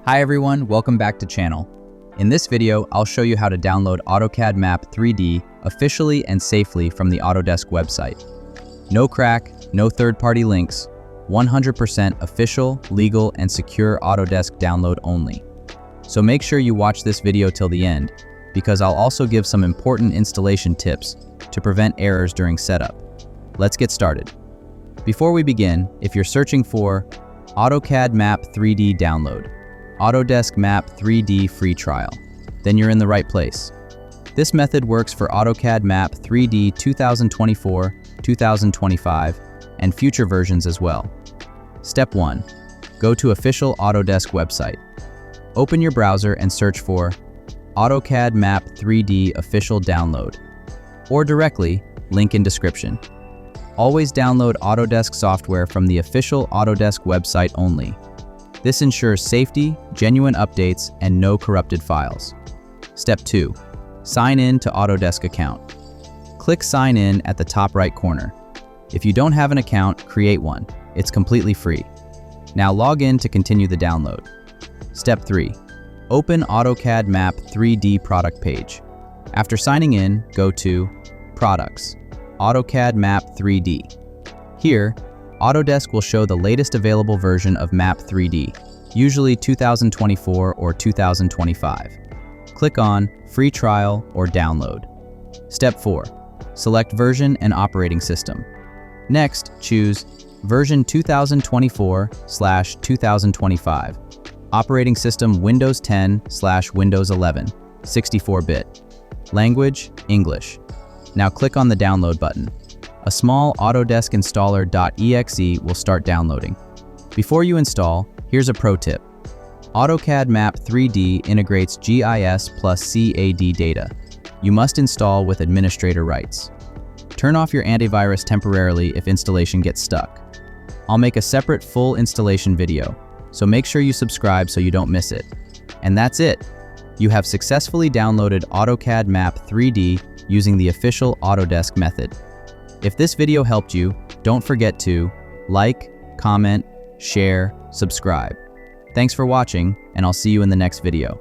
Hi everyone, welcome back to channel. In this video, I'll show you how to download AutoCAD Map 3D officially and safely from the Autodesk website. No crack, no third-party links, 100% official, legal, and secure Autodesk download only. So make sure you watch this video till the end, because I'll also give some important installation tips to prevent errors during setup. Let's get started. Before we begin, if you're searching for AutoCAD Map 3D download, Autodesk Map 3D free trial, then you're in the right place. This method works for AutoCAD Map 3D 2024, 2025, and future versions as well. Step 1. Go to official Autodesk website. Open your browser and search for AutoCAD Map 3D official download, or directly, link in description. Always download Autodesk software from the official Autodesk website only. This ensures safety, genuine updates, and no corrupted files. Step 2. Sign in to Autodesk account. Click Sign In at the top right corner. If you don't have an account, create one. It's completely free. Now log in to continue the download. Step 3. Open AutoCAD Map 3D product page. After signing in, go to Products, AutoCAD Map 3D. Here, Autodesk will show the latest available version of Map 3D, usually 2024 or 2025. Click on Free Trial or Download. Step 4. Select version and operating system. Next, choose version 2024/2025. Operating system Windows 10/Windows 11, 64-bit. Language, English. Now click on the download button. A small Autodesk installer.exe will start downloading. Before you install, here's a pro tip. AutoCAD Map 3D integrates GIS plus CAD data. You must install with administrator rights. Turn off your antivirus temporarily if installation gets stuck. I'll make a separate full installation video, so make sure you subscribe so you don't miss it. And that's it! You have successfully downloaded AutoCAD Map 3D using the official Autodesk method. If this video helped you, don't forget to like, comment, share, subscribe. Thanks for watching, and I'll see you in the next video.